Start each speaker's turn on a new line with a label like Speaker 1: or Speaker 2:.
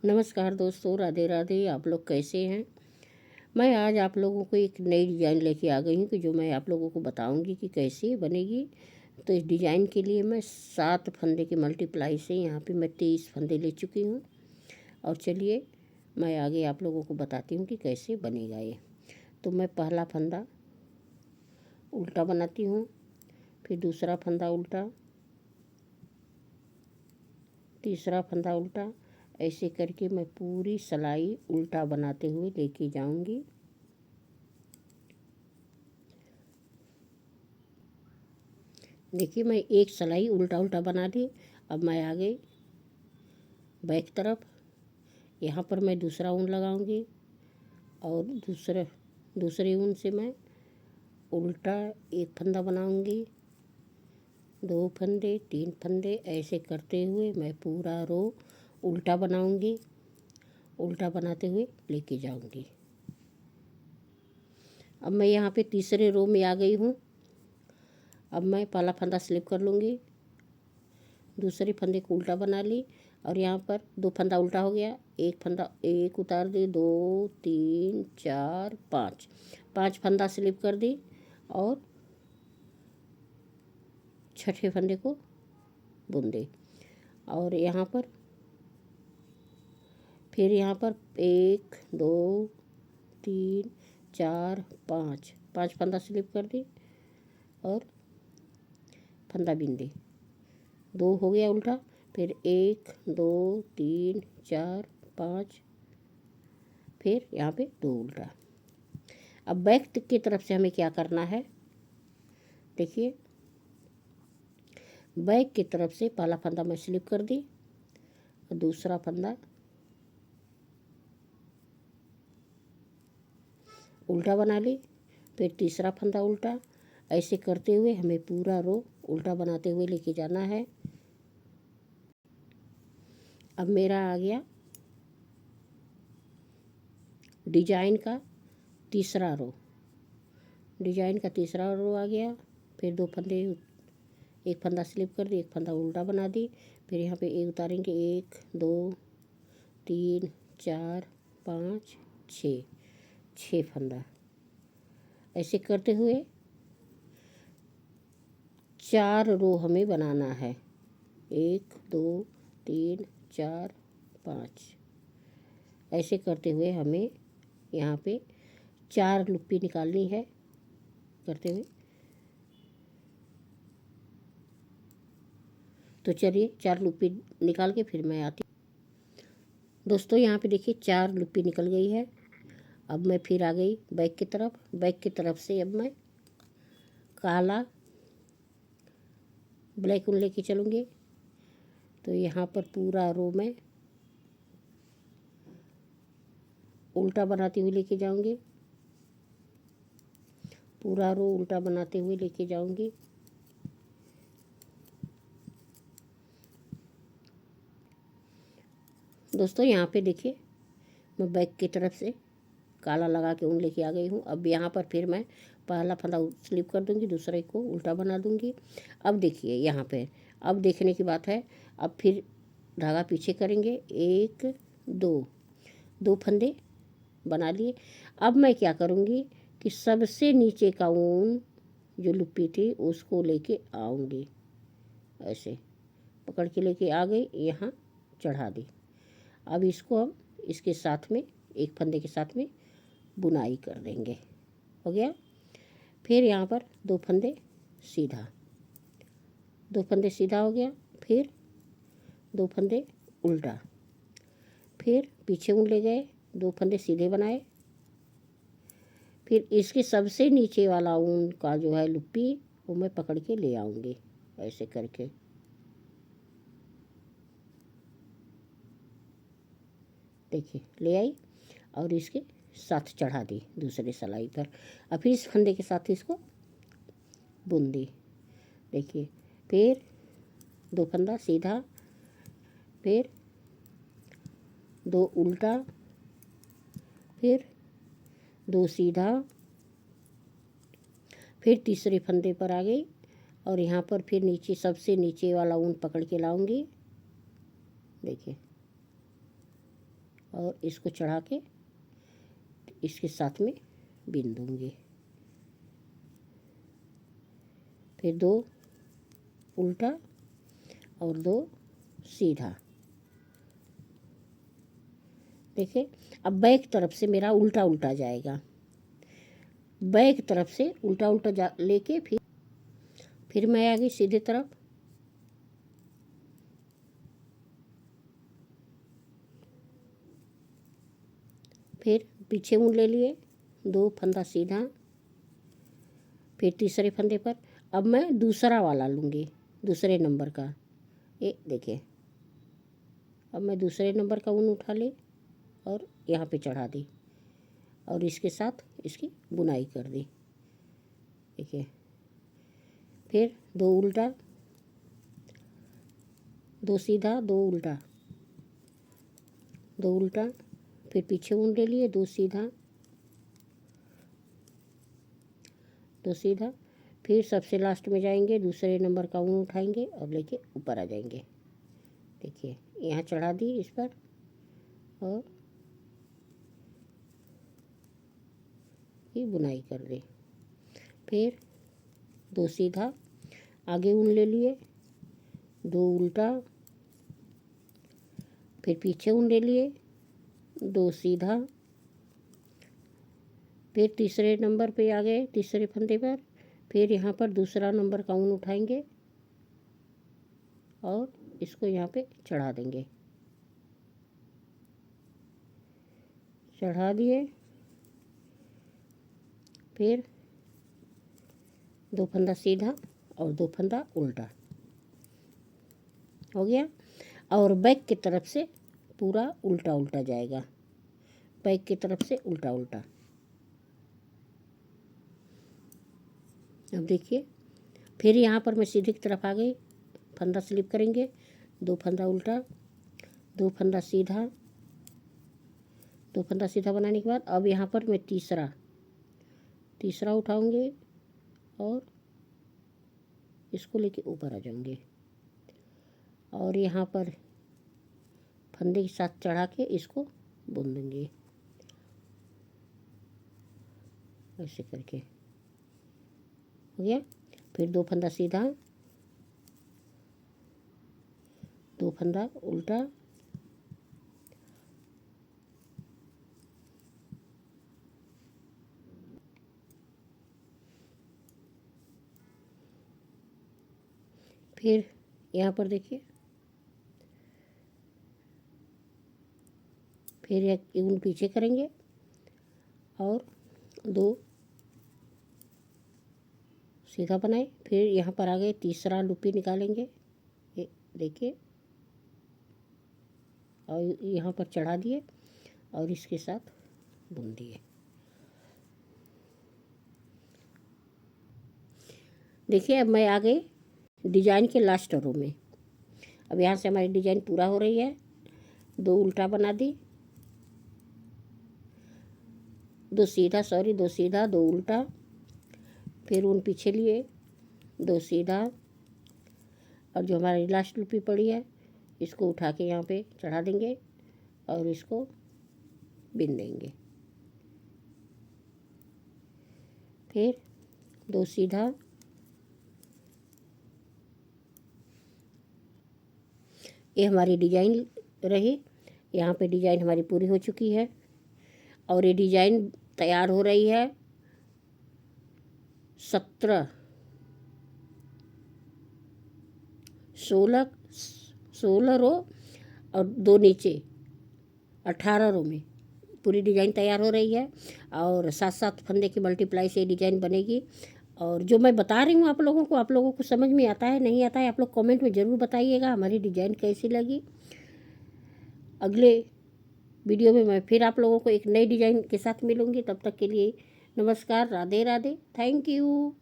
Speaker 1: नमस्कार दोस्तों, राधे राधे। आप लोग कैसे हैं? मैं आज आप लोगों को एक नई डिज़ाइन लेके आ गई हूँ कि जो मैं आप लोगों को बताऊंगी कि कैसे बनेगी। तो इस डिज़ाइन के लिए मैं 7 फंदे के मल्टीप्लाई से यहाँ पे मैं 23 फंदे ले चुकी हूँ। और चलिए मैं आगे आप लोगों को बताती हूँ कि कैसे बनेगा ये। तो मैं पहला फंदा उल्टा बनाती हूँ, फिर दूसरा फंदा उल्टा, तीसरा फंदा उल्टा। ऐसे करके मैं पूरी सिलाई उल्टा बनाते हुए लेके जाऊंगी। देखिए मैं एक सिलाई उल्टा उल्टा बना ली। अब मैं आ गई बैक तरफ। यहाँ पर मैं दूसरा ऊन लगाऊंगी और दूसरे ऊन से मैं उल्टा एक फंदा बनाऊंगी, 2 फंदे, 3 फंदे। ऐसे करते हुए मैं पूरा रो उल्टा बनाऊंगी, उल्टा बनाते हुए लेके जाऊंगी। अब मैं यहाँ पे तीसरे रो में आ गई हूँ। अब मैं पहला फंदा स्लिप कर लूँगी, दूसरे फंदे को उल्टा बना ली और यहाँ पर 2 फंदा उल्टा हो गया। एक फंदा एक उतार दी, 2 3 4 5 फंदा स्लिप कर दी और छठे फंदे को बुन दे। और यहाँ पर फिर यहाँ पर 1 2 3 4 5 फंदा स्लिप कर दी और फंदा बिन दी। 2 हो गया उल्टा, फिर 1 2 3 4 5, फिर यहाँ पे 2 उल्टा। अब बैक की तरफ से हमें क्या करना है, देखिए बैक की तरफ से पहला फंदा मैं स्लिप कर दी और दूसरा फंदा उल्टा बना ली, फिर तीसरा फंदा उल्टा। ऐसे करते हुए हमें पूरा रो उल्टा बनाते हुए लेके जाना है। अब मेरा आ गया डिजाइन का तीसरा रो, डिजाइन का तीसरा रो आ गया। फिर 2 फंदे, एक फंदा स्लिप कर दी, एक फंदा उल्टा बना दी। फिर यहाँ पे एक उतारेंगे, 1 2 3 4 5 6 फंदा। ऐसे करते हुए 4 रो हमें बनाना है, 1 2 3 4 5। ऐसे करते हुए हमें यहाँ पे 4 लुप्पी निकालनी है करते हुए। तो चलिए 4 लुप्पी निकाल के फिर मैं आती। दोस्तों यहाँ पे देखिए 4 लुप्पी निकल गई है। अब मैं फिर आ गई बैक की तरफ। बैक की तरफ से अब मैं काला ब्लैक ऊन लेके चलूँगी। तो यहाँ पर पूरा रो में उल्टा बनाते हुए लेके जाऊँगी, पूरा रो उल्टा बनाते हुए लेके जाऊँगी। दोस्तों यहाँ पे देखिए मैं बैक की तरफ से काला लगा के ऊन लेके आ गई हूँ। अब यहाँ पर फिर मैं पहला फंदा स्लिप कर दूँगी, दूसरे को उल्टा बना दूँगी। अब देखिए यहाँ पे अब देखने की बात है, अब फिर धागा पीछे करेंगे, 1 2 फंदे बना लिए। अब मैं क्या करूँगी कि सबसे नीचे का ऊन जो लुप्पी थी उसको लेके आऊँगी, ऐसे पकड़ के लेके आ गई, यहाँ चढ़ा दी। अब इसको हम इसके साथ में एक फंदे के साथ में बुनाई कर देंगे। हो गया। फिर यहाँ पर 2 फंदे सीधा, 2 फंदे सीधा हो गया। फिर 2 फंदे उल्टा, फिर पीछे ऊन ले गए, 2 फंदे सीधे बनाए। फिर इसके सबसे नीचे वाला ऊन का जो है लुप्पी वो मैं पकड़ के ले आऊँगी, ऐसे करके। देखिए ले आई और इसके साथ चढ़ा दी दूसरे सिलाई पर। अब फिर इस फंदे के साथ इसको बुन दी। देखिए फिर 2 फंदा सीधा, फिर 2 उल्टा, फिर 2 सीधा, फिर तीसरे फंदे पर आ गई और यहाँ पर फिर नीचे सबसे नीचे वाला ऊन पकड़ के लाऊंगी। देखिए और इसको चढ़ा के इसके साथ में बिन दूंगी। फिर 2 उल्टा और 2 सीधा। देखिए अब बैक तरफ से मेरा उल्टा उल्टा जाएगा, बैक तरफ से उल्टा उल्टा जा लेके फिर मैं आ गई सीधे तरफ। फिर पीछे ऊन ले लिए, 2 फंदा सीधा। फिर तीसरे फंदे पर अब मैं दूसरा वाला लूँगी, दूसरे नंबर का। ये देखिए अब मैं दूसरे नंबर का ऊन उठा ली और यहाँ पे चढ़ा दी और इसके साथ इसकी बुनाई कर दी। देखिए फिर 2 उल्टा, 2 सीधा, 2 उल्टा, 2 उल्टा। फिर पीछे ऊन ले लिए, 2 सीधा, 2 सीधा। फिर सबसे लास्ट में जाएंगे, दूसरे नंबर का ऊन उठाएंगे और लेके ऊपर आ जाएंगे। देखिए यहाँ चढ़ा दी इस पर और ये बुनाई कर दी। फिर 2 सीधा, आगे ऊन ले लिए, 2 उल्टा। फिर पीछे ऊन ले लिए, 2 सीधा। फिर तीसरे नंबर पे आ गए, तीसरे फंदे पर। फिर यहाँ पर दूसरा नंबर का ऊन उठाएंगे और इसको यहाँ पे चढ़ा देंगे। चढ़ा दिए। फिर 2 फंदा सीधा और 2 फंदा उल्टा हो गया। और बैक की तरफ से पूरा उल्टा उल्टा जाएगा, बैक की तरफ से उल्टा उल्टा। अब देखिए फिर यहाँ पर मैं सीधे की तरफ आ गई, फंदा स्लिप करेंगे, 2 फंदा उल्टा, 2 फंदा सीधा, 2 फंदा सीधा बनाने के बाद अब यहाँ पर मैं तीसरा उठाऊंगी और इसको लेके ऊपर आ जाऊंगी और यहाँ पर फंदे के साथ चढ़ा के इसको बुन दूंगी ऐसे करके। हो गया। फिर 2 फंदा सीधा, 2 फंदा उल्टा, फिर यहाँ पर देखिए फिर एक ऊन पीछे करेंगे और 2 सीधा बनाए। फिर यहाँ पर आ गए, तीसरा लूपी निकालेंगे, ये देखिए, और यहाँ पर चढ़ा दिए और इसके साथ बुन दिए। देखिए अब मैं आ गई डिजाइन के लास्ट रो में। अब यहाँ से हमारी डिजाइन पूरा हो रही है। 2 उल्टा बना दी, 2 सीधा, 2 उल्टा। फिर ऊन पीछे लिए, 2 सीधा और जो हमारी लास्ट लूपी पड़ी है इसको उठा के यहाँ पे चढ़ा देंगे और इसको बिन देंगे। फिर 2 सीधा, ये हमारी डिजाइन रही। यहाँ पे डिजाइन हमारी पूरी हो चुकी है और ये डिजाइन तैयार हो रही है 16 रो और 2 नीचे 18 रो में पूरी डिजाइन तैयार हो रही है और 7 फंदे की मल्टीप्लाई से डिजाइन बनेगी। और जो मैं बता रही हूँ आप लोगों को समझ में आता है नहीं आता है, आप लोग कमेंट में ज़रूर बताइएगा हमारी डिजाइन कैसी लगी। अगले वीडियो में मैं फिर आप लोगों को एक नई डिजाइन के साथ मिलूँगी। तब तक के लिए नमस्कार, राधे राधे, थैंक यू।